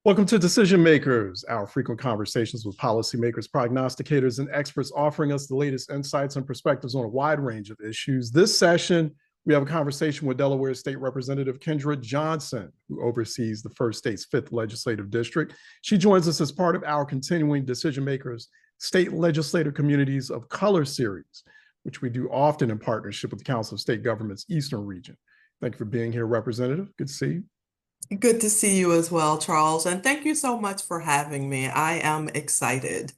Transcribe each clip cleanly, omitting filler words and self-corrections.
Welcome to Decision Makers, our frequent conversations with policymakers, prognosticators, and experts offering us the latest insights and perspectives on a wide range of issues. This session, we have a conversation with Delaware State Representative Kendra Johnson, who oversees the first state's 5th legislative district. She joins us as part of our continuing Decision Makers State Legislator Communities of Color series, which we do often in partnership with the Council of State Governments Eastern Region. Thank you for being here, Representative. Good to see you. Good to see you as well, Charles. And thank you so much for having me. I am excited.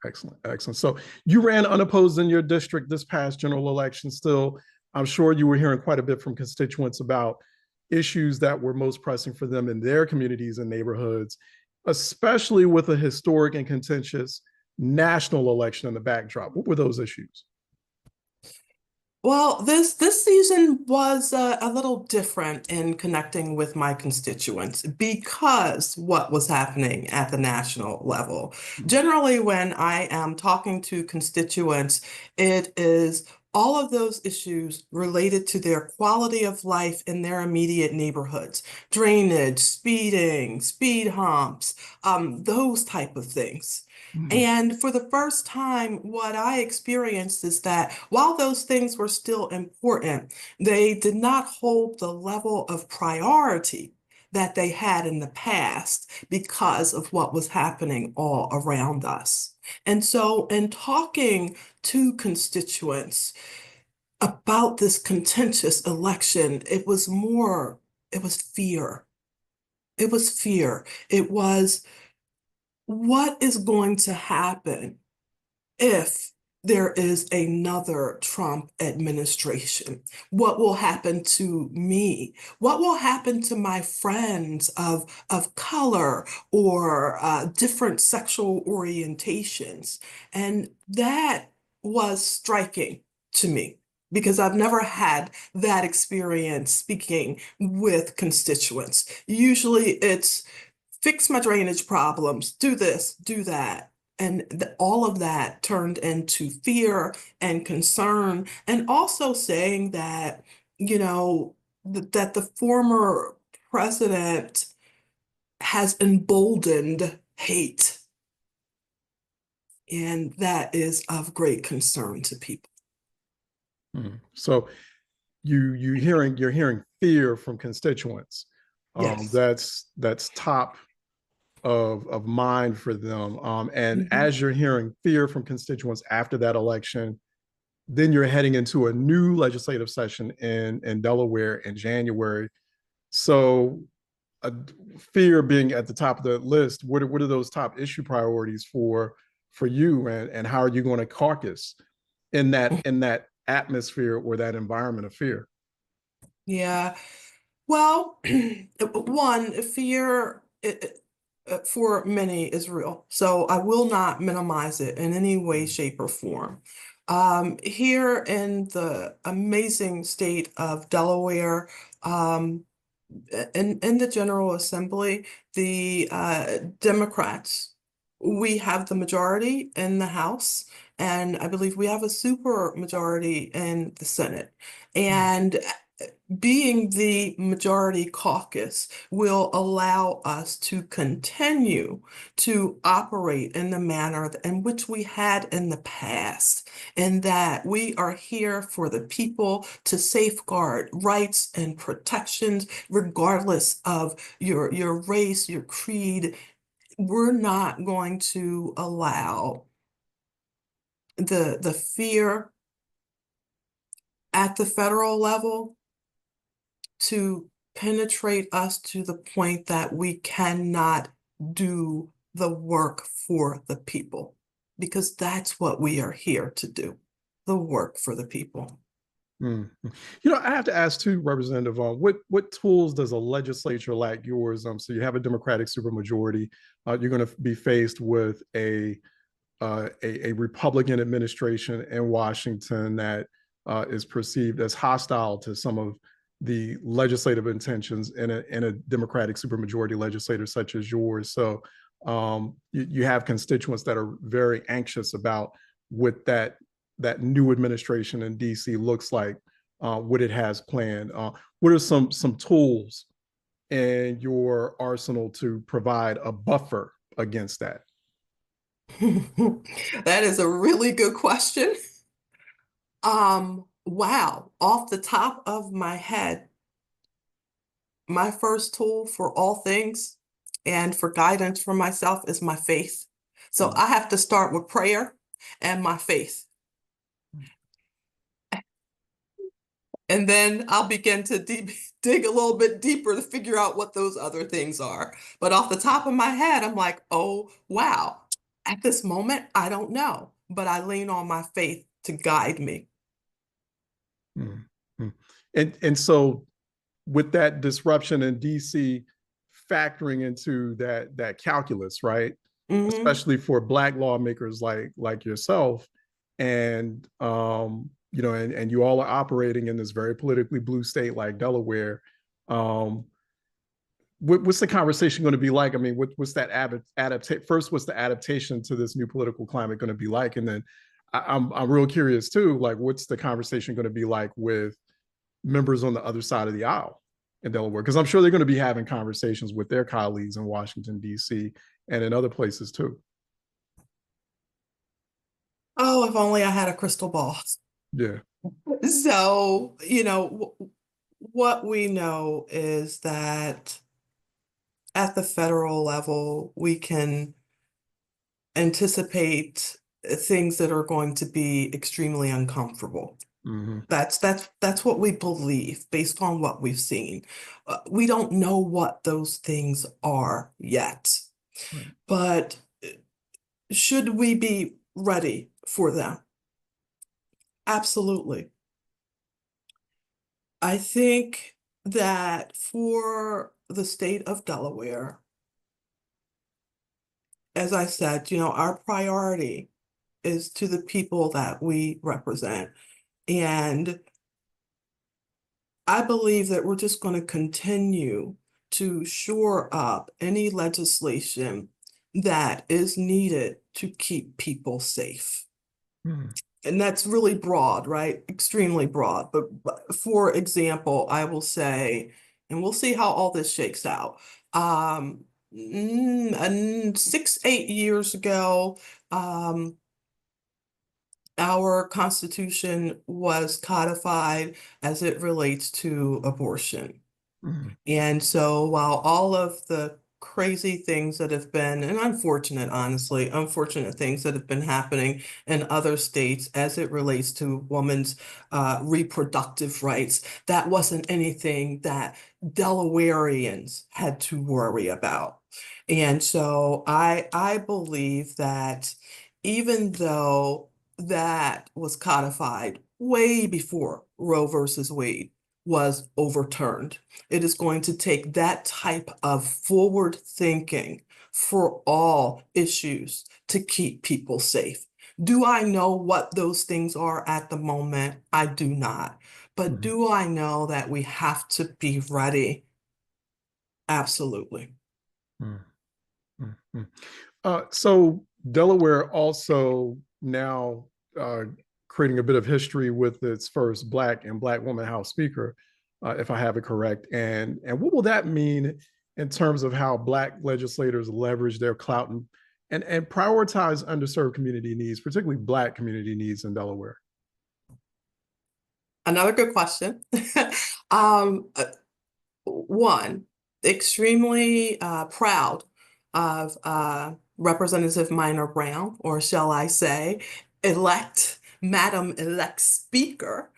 Excellent, excellent. So you ran unopposed in your district this past general election. Still, I'm sure you were hearing quite a bit from constituents about issues that were most pressing for them in their communities and neighborhoods, especially with a historic and contentious national election in the backdrop. What were those issues? Well, this season was a little different in connecting with my constituents because what was happening at the national level. Generally, when I am talking to constituents, it is all of those issues related to their quality of life in their immediate neighborhoods, drainage, speeding, speed humps, those type of things. And for the first time, what I experienced is that while those things were still important, they did not hold the level of priority that they had in the past because of what was happening all around us. And so, in talking to constituents about this contentious election, it was fear. It was fear. It was, what is going to happen if there is another Trump administration? What will happen to me? What will happen to my friends of color or different sexual orientations? And that was striking to me because I've never had that experience speaking with constituents. Usually it's fix my drainage problems, do this, do that. And all of that turned into fear and concern, and also saying that, that the former president has emboldened hate. And that is of great concern to people. So you're hearing fear from constituents. Yes. That's top of mind for them. And as you're hearing fear from constituents after that election, then you're heading into a new legislative session in Delaware in January. So fear being at the top of the list, what are those top issue priorities for you, and how are you going to caucus in that atmosphere or that environment of fear? Yeah. Well, one, fear for many is real. So I will not minimize it in any way, shape, or form. Here in the amazing state of Delaware, in the General Assembly, the Democrats, we have the majority in the House, and I believe we have a super majority in the Senate. And being the majority caucus will allow us to continue to operate in the manner in which we had in the past, and that we are here for the people to safeguard rights and protections, regardless of your race, your creed. We're not going to allow the fear at the federal level to penetrate us to the point that we cannot do the work for the people, because that's what we are here to do, the work for the people. I have to ask too, Representative, what tools does a legislature like yours? So you have a Democratic supermajority. You're going to be faced with a Republican administration in Washington that is perceived as hostile to some of the legislative intentions in a Democratic supermajority legislator such as yours. So you have constituents that are very anxious about what that new administration in DC looks like, what it has planned. What are some tools in your arsenal to provide a buffer against that? That is a really good question. Wow, off the top of my head, my first tool for all things and for guidance for myself is my faith. So Mm, I have to start with prayer and my faith. And then I'll begin to dig a little bit deeper to figure out what those other things are. But off the top of my head, I'm like, oh, wow. At this moment, I don't know, but I lean on my faith to guide me. mm, mm. And so with that disruption in DC factoring into that calculus, right? Hmm. Especially for Black lawmakers like yourself, and and you all are operating in this very politically blue state like Delaware. Um, what's the conversation going to be like? I mean, what's that adaptation? First, what's the adaptation to this new political climate going to be like? And then I'm real curious too, like what's the conversation going to be like with members on the other side of the aisle in Delaware? Because I'm sure they're going to be having conversations with their colleagues in Washington, D.C. and in other places too. Oh, if only I had a crystal ball. Yeah. So, what we know is that at the federal level, we can anticipate things that are going to be extremely uncomfortable. Mm-hmm. That's what we believe based on what we've seen. We don't know what those things are yet, Right. but should we be ready for them? Absolutely. I think that for the state of Delaware, as I said, our priority is to the people that we represent. And I believe that we're just going to continue to shore up any legislation that is needed to keep people safe. Mm-hmm. And that's really broad, right? Extremely broad. But for example, I will say, and we'll see how all this shakes out. And 6, 8 years ago, um, our Constitution was codified as it relates to abortion. Mm-hmm. And so while all of the crazy things that have been, and unfortunate, honestly, unfortunate things that have been happening in other states as it relates to women's reproductive rights, that wasn't anything that Delawareans had to worry about. And so I believe that even though that was codified way before Roe versus Wade was overturned, it is going to take that type of forward thinking for all issues to keep people safe. Do I know what those things are at the moment? I do not. But Mm-hmm. do I know that we have to be ready? Absolutely. Mm-hmm. So Delaware also now uh, creating a bit of history with its first Black woman House Speaker, if I have it correct. And what will that mean in terms of how Black legislators leverage their clout and prioritize underserved community needs, particularly Black community needs in Delaware? Another good question. Um, One, extremely proud of Representative Minor Brown, or shall I say, Madam-elect Speaker,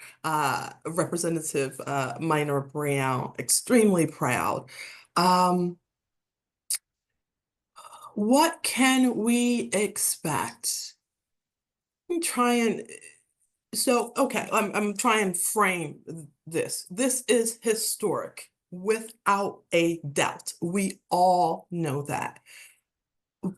Representative Minor Brown, extremely proud. Um, what can we expect? I'm trying. So, okay, I'm trying to frame this. This is historic, without a doubt. We all know that.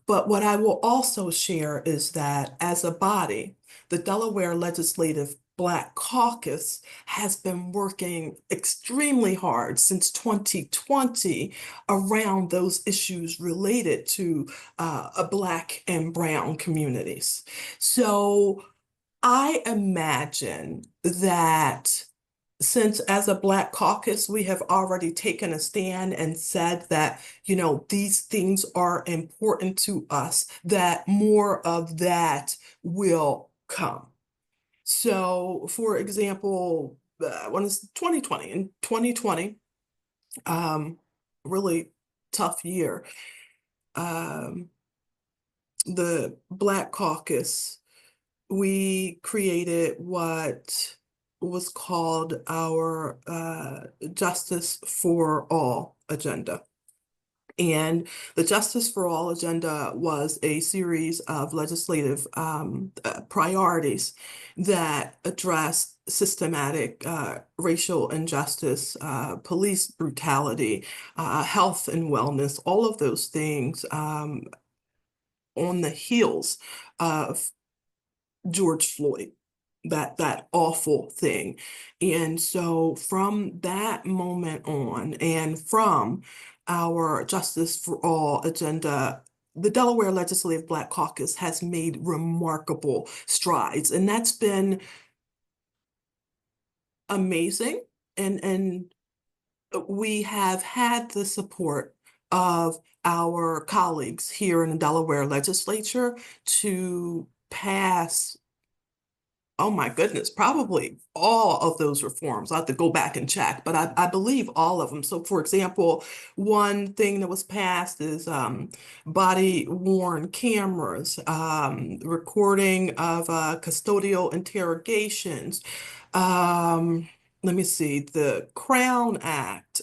But what I will also share is that as a body, the Delaware Legislative Black Caucus has been working extremely hard since 2020 around those issues related to Black and Brown communities. So I imagine that since as a Black caucus, we have already taken a stand and said that, these things are important to us, that more of that will come. So, for example, when it's 2020, in 2020, really tough year, um, the Black caucus, we created what was called our Justice for All agenda. And the Justice for All agenda was a series of legislative priorities that addressed systematic racial injustice, police brutality, health and wellness, all of those things on the heels of George Floyd, that awful thing. And so from that moment on, and from our Justice for All agenda, the Delaware Legislative Black Caucus has made remarkable strides, and that's been amazing. And we have had the support of our colleagues here in the Delaware legislature to pass, oh my goodness, probably all of those reforms. I have to go back and check, but I believe all of them. So for example, one thing that was passed is body worn cameras, recording of custodial interrogations. Let me see, the Crown Act,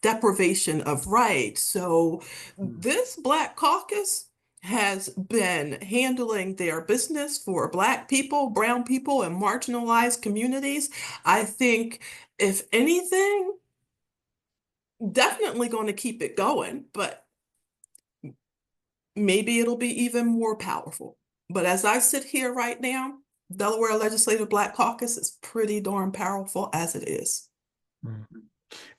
deprivation of rights. So this Black caucus has been handling their business for Black people, brown people, and marginalized communities. I think, if anything, definitely going to keep it going, but maybe it'll be even more powerful. But as I sit here right now, Delaware Legislative Black Caucus is pretty darn powerful as it is.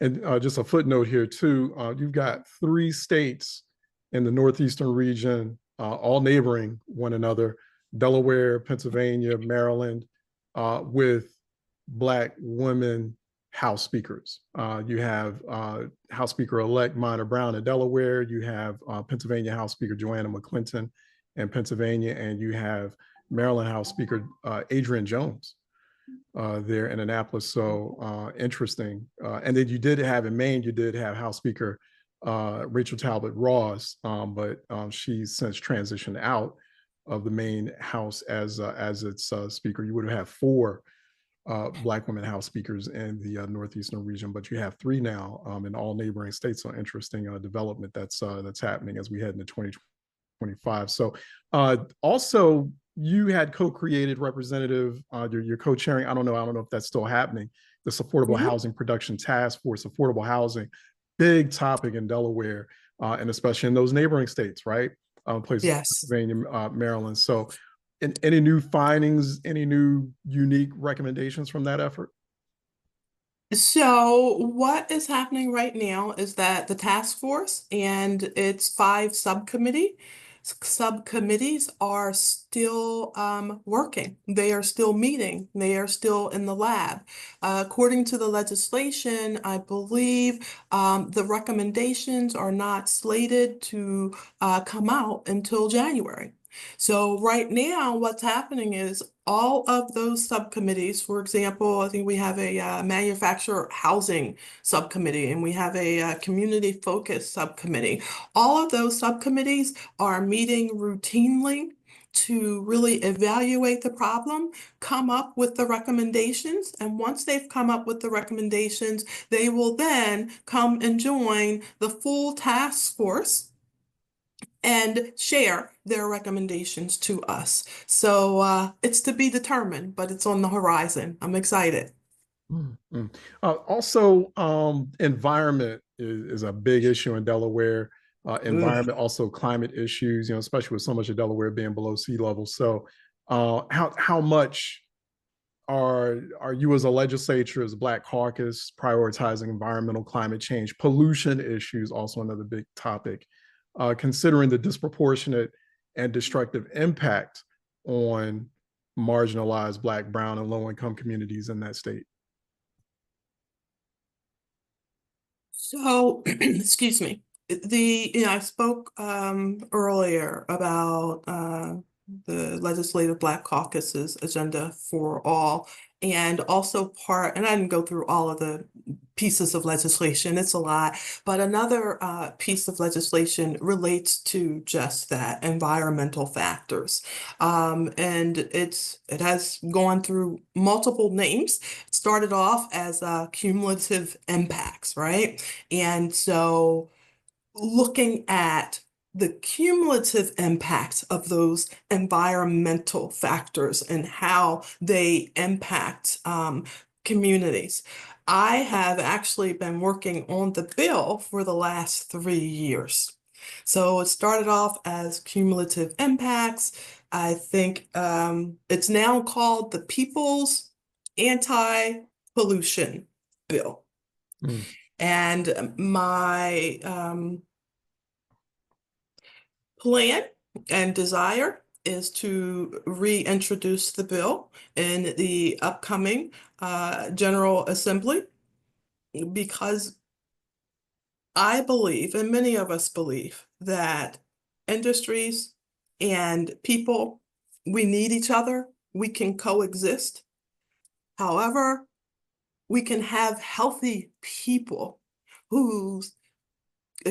And just a footnote here too, you've got 3 states in the Northeastern region, all neighboring one another, Delaware, Pennsylvania, Maryland, with Black women House speakers. You have House Speaker-elect Minor Brown in Delaware, you have Pennsylvania House Speaker Joanna McClinton in Pennsylvania, and you have Maryland House Speaker Adrian Jones there in Annapolis. So interesting. And then you did have in Maine, you did have House Speaker Rachel Talbot Ross, but she's since transitioned out of the Maine House as its speaker. You would have 4 Black women House speakers in the Northeastern region, but you have 3 now in all neighboring states. So interesting development that's happening as we head into 2025. So also, you had co-created Representative, you're co-chairing, I don't know if that's still happening, this Affordable Housing Production Task Force. Affordable housing, big topic in Delaware, and especially in those neighboring states, right? Places Yes. Pennsylvania, Maryland. So any new findings, any new unique recommendations from that effort? So what is happening right now is that the task force and its 5 subcommittees are still working. They are still meeting. They are still in the lab. According to the legislation, I believe the recommendations are not slated to come out until January. So right now, what's happening is all of those subcommittees, for example, I think we have a manufacturer housing subcommittee, and we have a community focus subcommittee. All of those subcommittees are meeting routinely to really evaluate the problem, come up with the recommendations, and once they've come up with the recommendations, they will then come and join the full task force and share their recommendations to us. So it's to be determined, but it's on the horizon. I'm excited. Mm-hmm. Also, environment is a big issue in Delaware. Environment, also climate issues, especially with so much of Delaware being below sea level. So how much are you as a legislature, as a Black caucus, prioritizing environmental climate change? Pollution issues, also another big topic, considering the disproportionate and destructive impact on marginalized Black, brown, and low-income communities in that state? So, excuse me. I spoke earlier about the Legislative Black Caucus's agenda for all, and also and I didn't go through all of the pieces of legislation, it's a lot, but another piece of legislation relates to just that, environmental factors. And it has gone through multiple names. It started off as cumulative impacts, right? And so looking at the cumulative impacts of those environmental factors and how they impact communities. I have actually been working on the bill for the last 3 years. So it started off as cumulative impacts. I think it's now called the People's Anti-Pollution Bill. Mm. And my plan and desire is to reintroduce the bill in the upcoming General Assembly, because I believe, and many of us believe, that industries and people, we need each other, we can coexist. However, we can have healthy people whose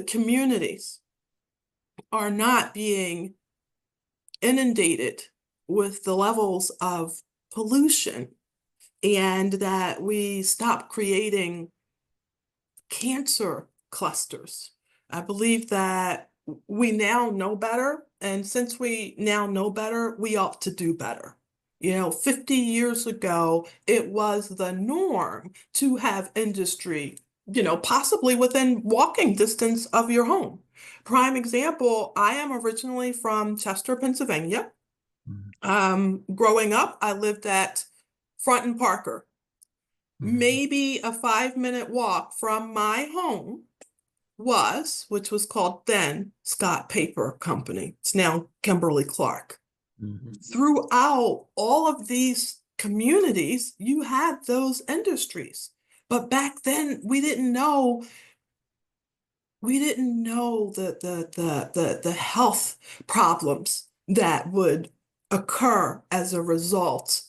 communities are not being inundated with the levels of pollution, and that we stop creating cancer clusters. I believe that we now know better, and since we now know better, we ought to do better. 50 years ago, it was the norm to have industry, possibly within walking distance of your home. Prime example, I am originally from Chester, Pennsylvania. Growing up, I lived at Front and Parker. Maybe a 5-minute walk from my home which was called then Scott Paper Company. It's now Kimberly-Clark. Throughout all of these communities, you had those industries. But back then, we didn't know the health problems that would occur as a result.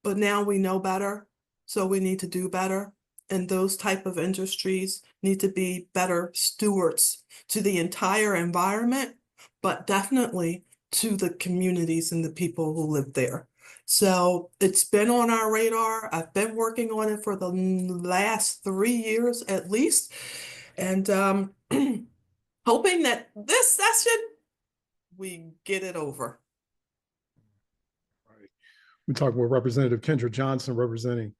But now we know better, so we need to do better. And those type of industries need to be better stewards to the entire environment, but definitely to the communities and the people who live there. So it's been on our radar. I've been working on it for the last 3 years at least. And hoping that this session, we get it over. Right. We talked with Representative Kendra Johnson, representing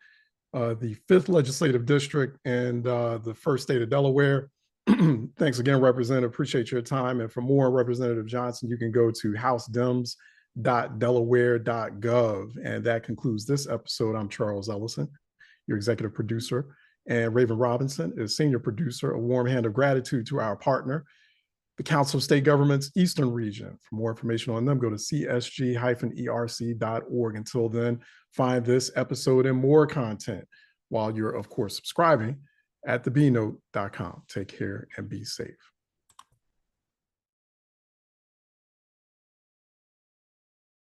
the 5th Legislative District and the first state of Delaware. Thanks again, Representative. Appreciate your time. And for more Representative Johnson, you can go to housedems.delaware.gov. And that concludes this episode. I'm Charles Ellison, your executive producer, and Raven Robinson is senior producer. A warm hand of gratitude to our partner, the Council of State Governments Eastern Region. For more information on them, go to csg-erc.org. Until then, find this episode and more content while you're, of course, subscribing at thebnote.com. Take care and be safe.